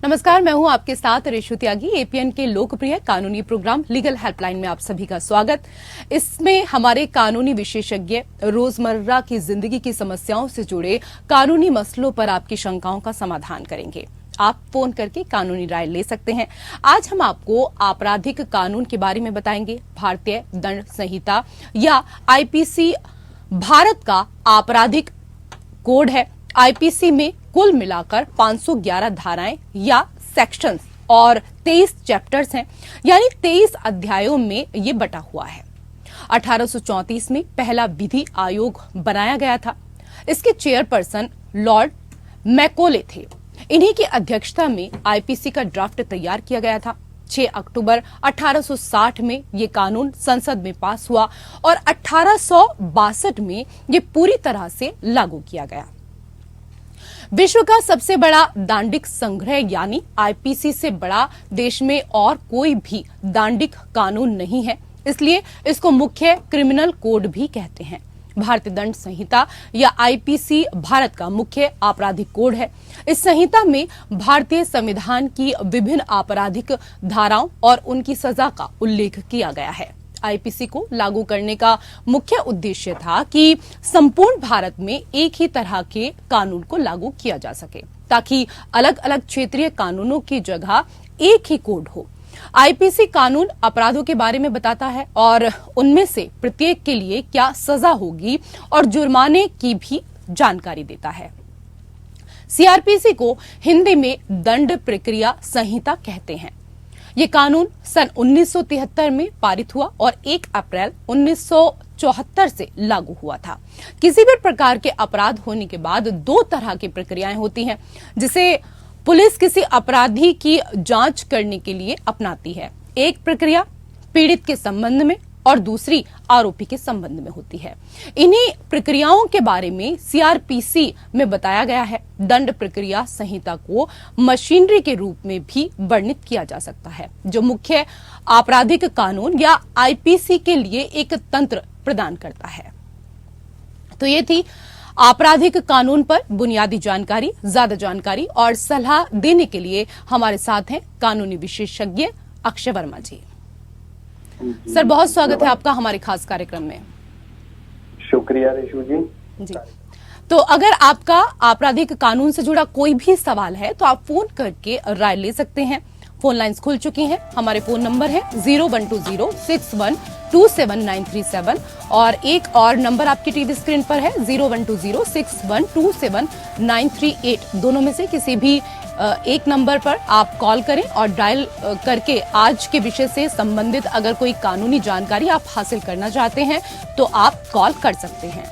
नमस्कार, मैं हूं आपके साथ रेशु त्यागी। एपीएन के लोकप्रिय कानूनी प्रोग्राम लीगल हेल्पलाइन में आप सभी का स्वागत। इसमें हमारे कानूनी विशेषज्ञ रोजमर्रा की जिंदगी की समस्याओं से जुड़े कानूनी मसलों पर आपकी शंकाओं का समाधान करेंगे। आप फोन करके कानूनी राय ले सकते हैं। आज हम आपको आपराधिक कानून के बारे में बताएंगे। भारतीय दंड संहिता या आईपीसी भारत का आपराधिक कोड है। आईपीसी में कुल मिलाकर 511 धाराएं या सेक्शंस और 23 चैप्टर्स हैं, यानी 23 अध्यायों में ये बटा हुआ है। 1834 में पहला विधि आयोग बनाया गया था। इसके चेयरपर्सन लॉर्ड मैकोले थे। इन्हीं की अध्यक्षता में आईपीसी का ड्राफ्ट तैयार किया गया था। 6 अक्टूबर 1860 में ये कानून संसद में पास हुआ और 1862 में ये पूरी तरह से लागू किया गया। विश्व का सबसे बड़ा दांडिक संग्रह यानी आईपीसी से बड़ा देश में और कोई भी दांडिक कानून नहीं है, इसलिए इसको मुख्य क्रिमिनल कोड भी कहते हैं। भारतीय दंड संहिता या आईपीसी भारत का मुख्य आपराधिक कोड है। इस संहिता में भारतीय संविधान की विभिन्न आपराधिक धाराओं और उनकी सजा का उल्लेख किया गया है। आईपीसी को लागू करने का मुख्य उद्देश्य था कि संपूर्ण भारत में एक ही तरह के कानून को लागू किया जा सके, ताकि अलग अलग क्षेत्रीय कानूनों की जगह एक ही कोड हो। आईपीसी कानून अपराधों के बारे में बताता है और उनमें से प्रत्येक के लिए क्या सजा होगी और जुर्माने की भी जानकारी देता है। सीआरपीसी को हिंदी में दंड प्रक्रिया संहिता कहते हैं। ये कानून सन 1973 में पारित हुआ और 1 अप्रैल 1974 से लागू हुआ था। किसी भी प्रकार के अपराध होने के बाद 2 तरह की प्रक्रियाएं होती हैं, जिसे पुलिस किसी अपराधी की जांच करने के लिए अपनाती है। एक प्रक्रिया पीड़ित के संबंध में और दूसरी आरोपी के संबंध में होती है। इन्हीं प्रक्रियाओं के बारे में सीआरपीसी में बताया गया है। दंड प्रक्रिया संहिता को मशीनरी के रूप में भी वर्णित किया जा सकता है, जो मुख्य आपराधिक कानून या आईपीसी के लिए एक तंत्र प्रदान करता है। तो ये थी आपराधिक कानून पर बुनियादी जानकारी। ज्यादा जानकारी और सलाह देने के लिए हमारे साथ हैं कानूनी विशेषज्ञ अक्षय वर्मा जी। सर, बहुत स्वागत है आपका हमारे खास कार्यक्रम में। शुक्रिया रेशु जी। तो अगर आपका आपराधिक कानून से जुड़ा कोई भी सवाल है तो आप फोन करके राय ले सकते हैं। फोन लाइंस खुल चुकी हैं। हमारे फोन नंबर है 0120612797 और एक और नंबर आपकी टीवी स्क्रीन पर है 012061279338। दोनों में से किसी भी एक नंबर पर आप कॉल करें और डायल करके आज के विषय से संबंधित अगर कोई कानूनी जानकारी आप हासिल करना चाहते हैं तो आप कॉल कर सकते हैं।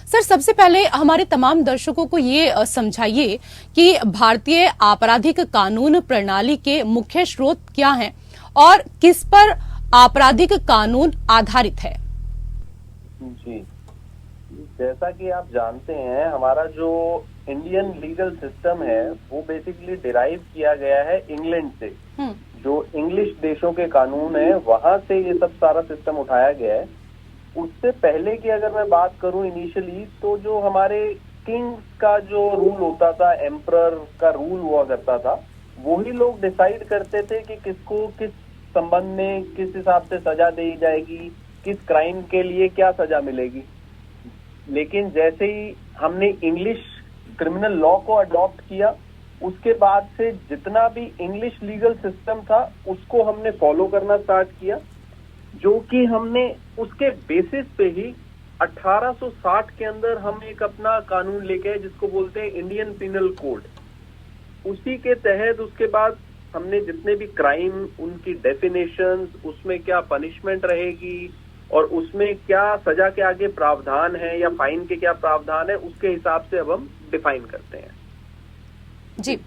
सर, सबसे पहले हमारे तमाम दर्शकों को ये समझाइए कि भारतीय आपराधिक कानून प्रणाली के मुख्य स्रोत क्या हैं और किस पर आपराधिक कानून आधारित है। जी, जैसा कि आप जानते हैं, हमारा जो इंडियन लीगल सिस्टम है वो बेसिकली डिराइव किया गया है इंग्लैंड से। जो इंग्लिश देशों के कानून है वहां से ये सब सारा सिस्टम उठाया गया है। उससे पहले की अगर मैं बात करूं इनिशियली, तो जो हमारे किंग्स का जो रूल होता था, एम्परर का रूल हुआ करता था, वही लोग डिसाइड करते थे कि किसको किस संबंध में किस हिसाब से सजा दी जाएगी, किस क्राइम के लिए क्या सजा मिलेगी। लेकिन जैसे ही हमने इंग्लिश क्रिमिनल लॉ को अडॉप्ट किया, उसके बाद से जितना भी इंग्लिश लीगल सिस्टम था उसको हमने फॉलो करना स्टार्ट किया, जो कि हमने उसके बेसिस पे ही 1860 के अंदर हम एक अपना कानून लेके आए जिसको बोलते हैं इंडियन पिनल कोड। उसी के तहत उसके बाद हमने जितने भी क्राइम, उनकी डेफिनेशंस, उसमें क्या पनिशमेंट रहेगी और उसमें क्या सजा के आगे प्रावधान है या फाइन के क्या प्रावधान है, उसके हिसाब से अब हम डिफाइन करते हैं। जी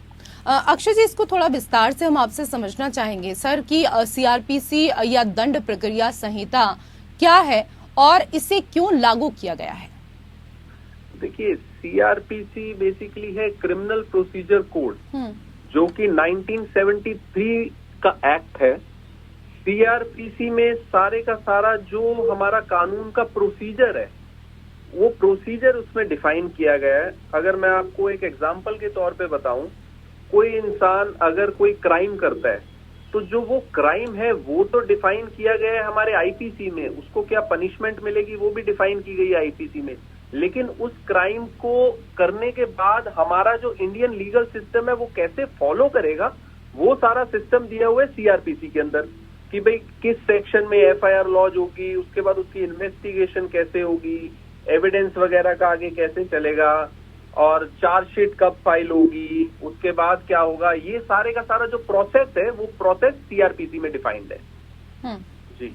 अक्षय जी, इसको थोड़ा विस्तार से हम आपसे समझना चाहेंगे सर कि सीआरपीसी या दंड प्रक्रिया संहिता क्या है और इसे क्यों लागू किया गया है। देखिए, सीआरपीसी बेसिकली है क्रिमिनल प्रोसीजर कोड, जो कि 1973 का एक्ट है। सीआरपीसी में सारे का सारा जो हमारा कानून का प्रोसीजर है वो प्रोसीजर उसमें डिफाइन किया गया है। अगर मैं आपको एक एग्जांपल के तौर पे बताऊं, कोई इंसान अगर कोई क्राइम करता है तो जो वो क्राइम है वो तो डिफाइन किया गया है हमारे आईपीसी में, उसको क्या पनिशमेंट मिलेगी वो भी डिफाइन की गई है आईपीसी में। लेकिन उस क्राइम को करने के बाद हमारा जो इंडियन लीगल सिस्टम है वो कैसे फॉलो करेगा, वो सारा सिस्टम दिया हुआ है सीआरपीसी के अंदर कि भाई किस सेक्शन में एफआईआर लॉन्च होगी, उसके बाद उसकी इन्वेस्टिगेशन कैसे होगी, एविडेंस वगैरह का आगे कैसे चलेगा, और चार्जशीट कब फाइल होगी, उसके बाद क्या होगा, ये सारे का सारा जो प्रोसेस है वो प्रोसेस सीआरपीसी में डिफाइंड है। जी,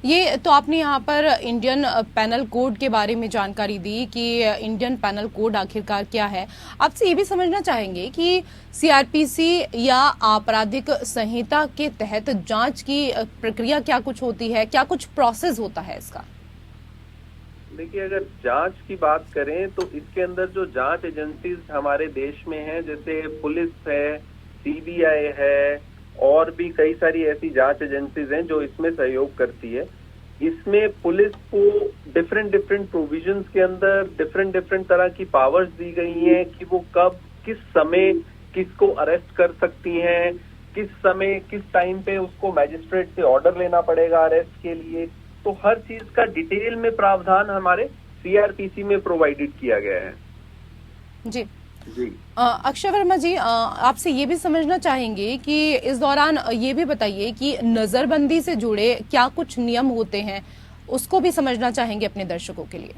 ये तो आपने यहाँ पर इंडियन पैनल कोड के बारे में जानकारी दी कि इंडियन पैनल कोड आखिरकार क्या है। आपसे ये भी समझना चाहेंगे कि सीआरपीसी या आपराधिक संहिता के तहत जांच की प्रक्रिया क्या कुछ होती है, क्या कुछ प्रोसेस होता है इसका? देखिए, अगर जांच की बात करें तो इसके अंदर जो जांच एजेंसीज हमारे देश में हैं, जैसे पुलिस है, सीबीआई है, और भी कई सारी ऐसी जांच एजेंसीज हैं जो इसमें सहयोग करती है। इसमें पुलिस को डिफरेंट प्रोविजंस के अंदर डिफरेंट तरह की पावर्स दी गई हैं कि वो कब किस समय किसको अरेस्ट कर सकती हैं, किस समय किस टाइम पे उसको मैजिस्ट्रेट से ऑर्डर लेना पड़ेगा अरेस्ट के लिए। तो हर चीज का डिटेल में प्रावधान हमारे सीआरपीसी में प्रोवाइडेड किया गया है। जी जी, अक्षय वर्मा जी, आपसे ये भी समझना चाहेंगे कि इस दौरान ये भी बताइए कि नजरबंदी से जुड़े क्या कुछ नियम होते हैं, उसको भी समझना चाहेंगे अपने दर्शकों के लिए।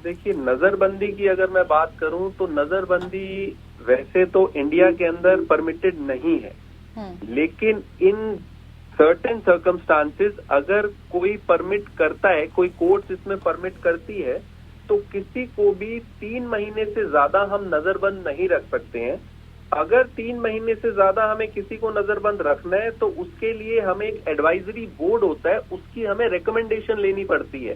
देखिए, नजरबंदी की अगर मैं बात करूं तो नजरबंदी वैसे तो इंडिया के अंदर परमिटेड नहीं है, लेकिन इन सर्टेन सर्कमस्टांसेस अगर कोई परमिट करता है, कोई कोर्ट इसमें परमिट करती है, तो किसी को भी 3 महीने से ज्यादा हम नजरबंद नहीं रख सकते हैं। अगर 3 महीने से ज्यादा हमें किसी को नजरबंद रखना है तो उसके लिए हमें एक एडवाइजरी बोर्ड होता है, उसकी हमें रिकमेंडेशन लेनी पड़ती है।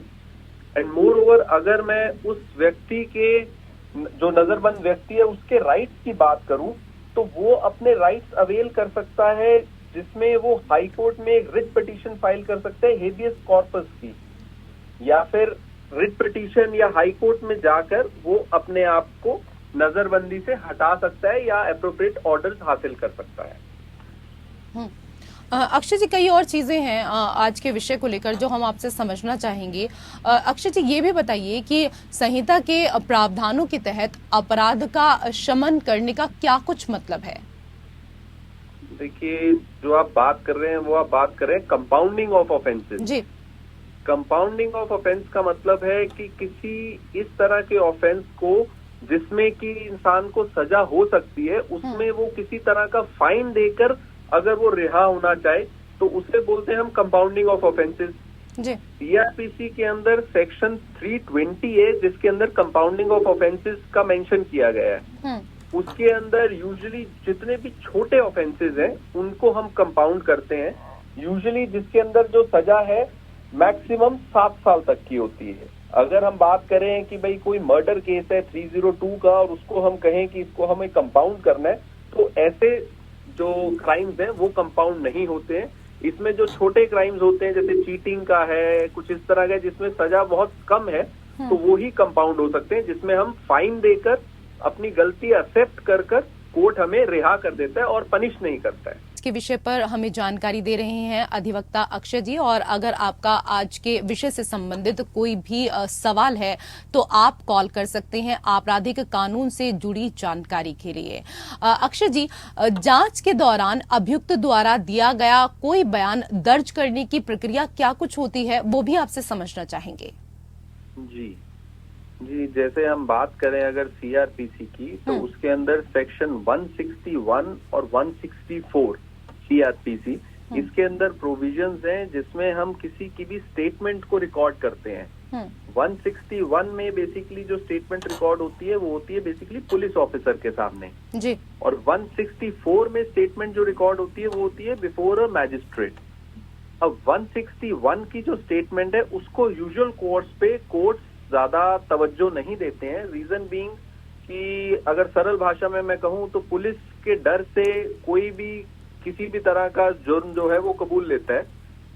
एंड मोर ओवर, अगर मैं उस व्यक्ति के, जो नजरबंद व्यक्ति है, उसके राइट्स की बात करूं तो वो अपने राइट्स अवेल कर सकता है, जिसमें वो हाई कोर्ट में एक रिट पिटीशन फाइल कर सकते हैं हेबियस कॉर्पस की, या फिर रिट पिटीशन या हाई कोर्ट में जाकर वो अपने आप को नजरबंदी से हटा सकता है या एप्रोप्रिएट ऑर्डर्स हासिल कर सकता है। अक्षय जी, कई और चीजें हैं आज के विषय को लेकर जो हम आपसे समझना चाहेंगे। अक्षय जी, ये भी बताइए कि संहिता के प्रावधानों के तहत अपराध का शमन करने का क्या कुछ मतलब है? देखिए, जो आप बात कर रहे हैं वो आप बात कर रहे हैं कंपाउंडिंग ऑफ ऑफेंसेस। जी, कंपाउंडिंग ऑफ ऑफेंस का मतलब है कि किसी इस तरह के ऑफेंस को जिसमें कि इंसान को सजा हो सकती है, उसमें वो किसी तरह का फाइन देकर अगर वो रिहा होना चाहे तो उसे बोलते हैं हम कंपाउंडिंग ऑफ ऑफेंसेस। सीआरपीसी के अंदर सेक्शन 320 है जिसके अंदर कंपाउंडिंग ऑफ ऑफेंसेस का मेंशन किया गया है। उसके अंदर यूजुअली जितने भी छोटे ऑफेंसेस हैं उनको हम कंपाउंड करते हैं, यूजुअली जिसके अंदर जो सजा है मैक्सिमम 7 साल तक की होती है। अगर हम बात करें कि भाई कोई मर्डर केस है 302 का और उसको हम कहें कि इसको हमें कंपाउंड करना है, तो ऐसे जो क्राइम्स हैं वो कंपाउंड नहीं होते हैं। इसमें जो छोटे क्राइम्स होते हैं जैसे चीटिंग का है, कुछ इस तरह का जिसमें सजा बहुत कम है, तो वो ही कंपाउंड हो सकते हैं, जिसमें हम फाइन देकर अपनी गलती एक्सेप्ट कर कोर्ट हमें रिहा कर देता है और पनिश नहीं करता है। इसके विषय पर हमें जानकारी दे रहे हैं अधिवक्ता अक्षय जी। और अगर आपका आज के विषय से संबंधित कोई भी सवाल है तो आप कॉल कर सकते हैं आपराधिक कानून से जुड़ी जानकारी के लिए। अक्षय जी, जांच के दौरान अभियुक्त द्वारा दिया गया कोई बयान दर्ज करने की प्रक्रिया क्या कुछ होती है, वो भी आपसे समझना चाहेंगे। जी, जैसे हम बात करें अगर सीआरपीसी की, तो उसके अंदर सेक्शन 161 और 164 सीआरपीसी, इसके अंदर प्रोविजंस हैं जिसमें हम किसी की भी स्टेटमेंट को रिकॉर्ड करते हैं। 161 में बेसिकली जो स्टेटमेंट रिकॉर्ड होती है वो होती है बेसिकली पुलिस ऑफिसर के सामने जी, और 164 में स्टेटमेंट जो रिकॉर्ड होती है वो होती है बिफोर अ मैजिस्ट्रेट। अब 161 की जो स्टेटमेंट है उसको यूजुअल कोर्ट्स पे कोर्ट्स ज्यादा तवज्जो नहीं देते हैं। रीजन बीइंग कि अगर सरल भाषा में मैं कहूं तो पुलिस के डर से कोई भी किसी भी तरह का जुर्म जो है वो कबूल लेता है,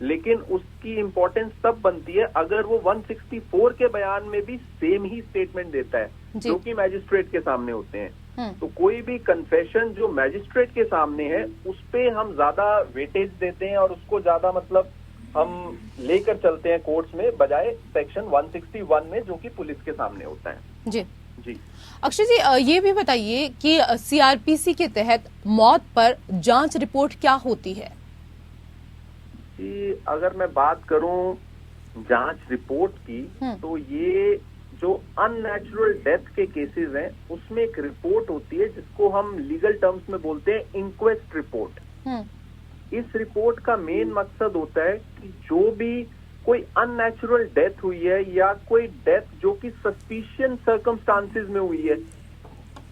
लेकिन उसकी इम्पोर्टेंस तब बनती है अगर वो 164 के बयान में भी सेम ही स्टेटमेंट देता है जो कि मैजिस्ट्रेट के सामने होते हैं। तो कोई भी कन्फेशन जो मैजिस्ट्रेट के सामने है उस पे हम ज्यादा वेटेज देते हैं और उसको ज्यादा मतलब हम लेकर चलते हैं कोर्ट्स में, बजाय सेक्शन 161 में जो कि पुलिस के सामने होता है। जी जी अक्षय जी, ये भी बताइए कि सीआरपीसी के तहत मौत पर जांच रिपोर्ट क्या होती है? कि अगर मैं बात करूं जांच रिपोर्ट की, तो ये जो अननेचुरल डेथ के केसेस हैं उसमें एक रिपोर्ट होती है जिसको हम लीगल टर्म्स में बोलते हैं इंक्वेस्ट रिपोर्ट। इस रिपोर्ट का मेन मकसद होता है कि जो भी कोई अननेचुरल डेथ हुई है या कोई डेथ जो कि सस्पिशियन सर्कमस्टांसेस में हुई है,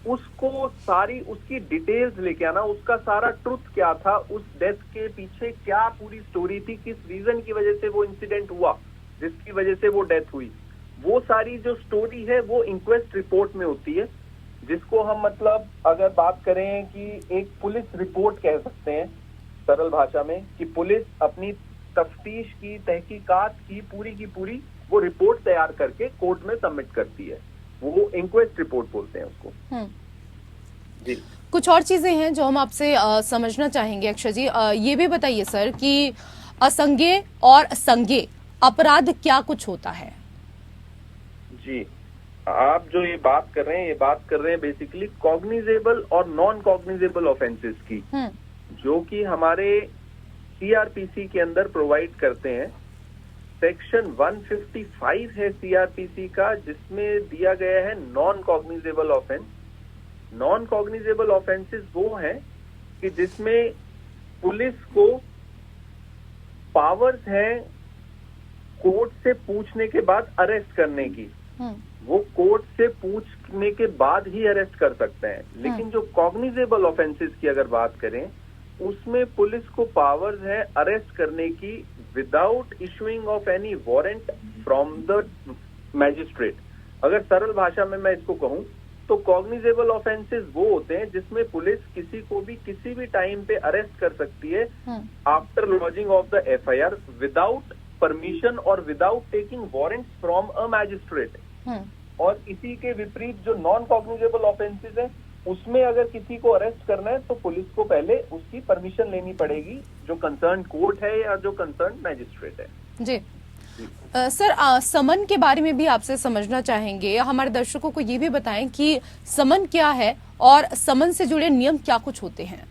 उसको सारी उसकी डिटेल्स लेके आना, उसका सारा ट्रुथ क्या था, उस डेथ के पीछे क्या पूरी स्टोरी थी, किस रीजन की वजह से वो इंसिडेंट हुआ जिसकी वजह से वो डेथ हुई, वो सारी जो स्टोरी है वो इंक्वेस्ट रिपोर्ट में होती है, जिसको हम मतलब अगर बात करें कि एक पुलिस रिपोर्ट कह सकते हैं सरल भाषा में, कि पुलिस अपनी तफ्तीश की, तहकीकात की पूरी वो रिपोर्ट तैयार करके कोर्ट में सबमिट करती है, वो इंक्वेस्ट रिपोर्ट बोलते हैं उसको। जी कुछ और चीजें हैं जो हम आपसे समझना चाहेंगे अक्षय जी। ये भी बताइए सर कि असंज्ञेय और संज्ञेय अपराध क्या कुछ होता है? जी, आप जो ये बात कर रहे हैं बेसिकली कॉग्निजेबल और नॉन कॉग्निजेबल ऑफेंसेस की, जो कि हमारे सीआरपीसी के अंदर प्रोवाइड करते हैं। सेक्शन 155 है सीआरपीसी का, जिसमें दिया गया है non cognizable offence. Non cognizable offences वो हैं कि जिसमें पुलिस को पावर्स हैं कोर्ट से पूछने के बाद अरेस्ट करने की, वो कोर्ट से पूछने के बाद ही अरेस्ट कर सकते हैं। लेकिन जो कॉग्निजेबल ऑफेंसेस की अगर बात करें, उसमें पुलिस को पावर्स है अरेस्ट करने की without issuing of any warrant from the magistrate. अगर सरल भाषा में मैं इसको कहूं तो कॉग्निजेबल ऑफेंसेस वो होते हैं जिसमें पुलिस किसी को भी किसी भी टाइम पे अरेस्ट कर सकती है after lodging of the FIR without permission और without taking warrants from a magistrate. और इसी के विपरीत जो नॉन कॉग्निजेबल ऑफेंसेस है, उसमें अगर किसी को अरेस्ट करना है तो पुलिस को पहले उसकी परमिशन लेनी पड़ेगी, जो कंसर्न कोर्ट है या जो कंसर्न मैजिस्ट्रेट है। जी सर, समन के बारे में भी आपसे समझना चाहेंगे। हमारे दर्शकों को ये भी बताएं कि समन क्या है और समन से जुड़े नियम क्या कुछ होते हैं।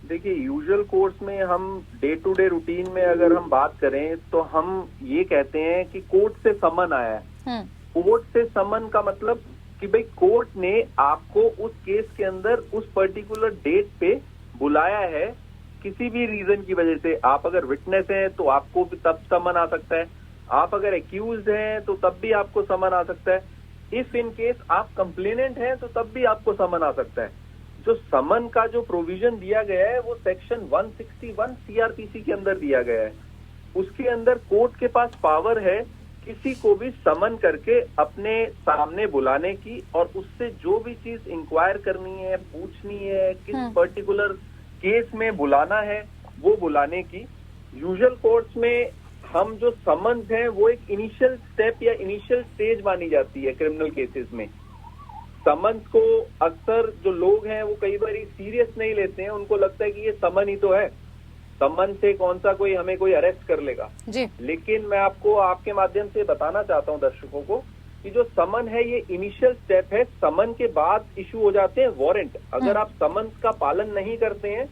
देखिए, यूजुअल कोर्स में हम डे टू डे रूटीन में अगर हम बात करें तो हम ये कहते हैं कि कोर्ट से समन आया है। कोर्ट से समन का मतलब कि भाई कोर्ट ने आपको उस केस के अंदर उस पर्टिकुलर डेट पे बुलाया है, किसी भी रीजन की वजह से। आप अगर विटनेस हैं तो आपको भी तब समन आ सकता है, आप अगर एक्यूज्ड हैं तो तब भी आपको समन आ सकता है, इफ इन केस आप कंप्लेनेंट हैं तो तब भी आपको समन आ सकता है। जो समन का जो प्रोविजन दिया गया है वो सेक्शन 161 सीआरपीसी के अंदर दिया गया है। उसके अंदर कोर्ट के पास पावर है किसी को भी समन करके अपने सामने बुलाने की और उससे जो भी चीज इंक्वायर करनी है, पूछनी है, किस पर्टिकुलर केस में बुलाना है, वो बुलाने की। यूजुअल कोर्ट्स में हम जो समन्स हैं वो एक इनिशियल स्टेप या इनिशियल स्टेज मानी जाती है क्रिमिनल केसेस में। समन्स को अक्सर जो लोग हैं वो कई बार सीरियस नहीं लेते हैं, उनको लगता है कि ये समन ही तो है, समन से कौन सा कोई हमें कोई अरेस्ट कर लेगा जी। लेकिन मैं आपको आपके माध्यम से बताना चाहता हूं दर्शकों को कि जो समन है ये इनिशियल स्टेप है। समन के बाद इशू हो जाते हैं वारंट। अगर आप समन का पालन नहीं करते हैं,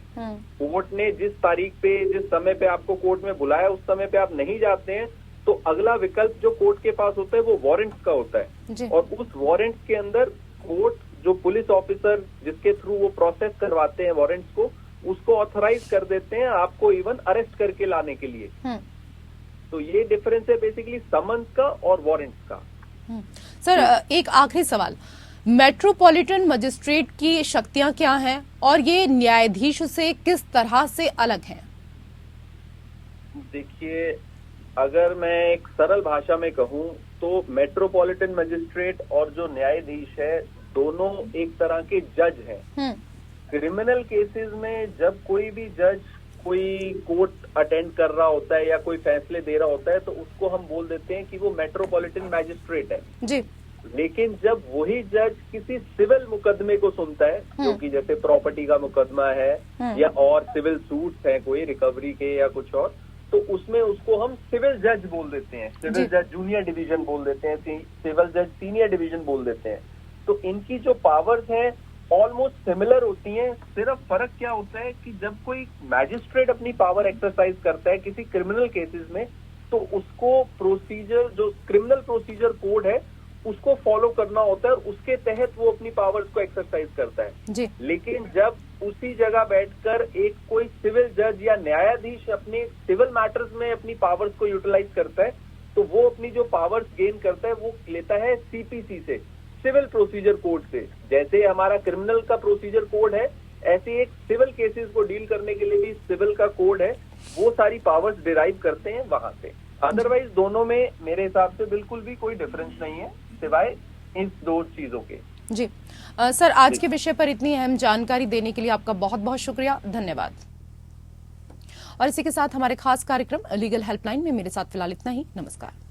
कोर्ट ने जिस तारीख पे जिस समय पे आपको कोर्ट में बुलाया उस समय पे आप नहीं जाते हैं, तो अगला विकल्प जो कोर्ट के पास होता है वो वारंट का होता है। और उस वारंट के अंदर कोर्ट जो पुलिस ऑफिसर जिसके थ्रू वो प्रोसेस करवाते हैं वारंट्स को, उसको ऑथराइज कर देते हैं आपको इवन अरेस्ट करके लाने के लिए। तो ये डिफरेंस है बेसिकली समन्स का और वारंट्स का। सर, एक आखिरी सवाल, मेट्रोपॉलिटन मजिस्ट्रेट की शक्तियां क्या हैं और ये न्यायाधीश से किस तरह से अलग हैं? देखिए, अगर मैं एक सरल भाषा में कहूं तो मेट्रोपॉलिटन मजिस्ट्रेट और जो न्यायाधीश है दोनों एक तरह के जज हैं। क्रिमिनल केसेस में जब कोई भी जज कोई कोर्ट अटेंड कर रहा होता है या कोई फैसले दे रहा होता है तो उसको हम बोल देते हैं कि वो मेट्रोपॉलिटन मैजिस्ट्रेट है जी। लेकिन जब वही जज किसी सिविल मुकदमे को सुनता है जो कि जैसे प्रॉपर्टी का मुकदमा है या और सिविल सूट्स हैं कोई रिकवरी के या कुछ और, तो उसमें उसको हम सिविल जज बोल देते हैं, सिविल जज जूनियर डिवीजन बोल देते हैं, सिविल जज सीनियर डिवीजन बोल देते हैं। तो इनकी जो पावर्स हैं ऑलमोस्ट सिमिलर होती हैं, सिर्फ फर्क क्या होता है कि जब कोई मैजिस्ट्रेट अपनी पावर एक्सरसाइज करता है किसी क्रिमिनल केसेस में तो उसको प्रोसीजर, जो क्रिमिनल प्रोसीजर कोड है उसको फॉलो करना होता है और उसके तहत वो अपनी पावर्स को एक्सरसाइज करता है जी। लेकिन जब उसी जगह बैठकर एक कोई सिविल जज या न्यायाधीश अपने सिविल मैटर्स में अपनी पावर्स को यूटिलाइज करता है तो वो अपनी जो पावर्स गेन करता है वो लेता है सीपीसी से, सिविल प्रोसीजर कोड से। जैसे हमारा क्रिमिनल का प्रोसीजर कोड है ऐसे एक सिविल केसेस को डील करने के लिए भी सिविल का कोड है, वो सारी पावर्स डिराइव करते हैं वहां से। अदरवाइज दोनों में मेरे हिसाब से बिल्कुल भी कोई डिफरेंस नहीं है सिवाय इन दो चीजों के। जी सर, आज के विषय पर इतनी अहम जानकारी देने के लिए आपका बहुत बहुत शुक्रिया, धन्यवाद। और इसी के साथ हमारे खास कार्यक्रम लीगल हेल्पलाइन में मेरे साथ फिलहाल इतना ही। नमस्कार।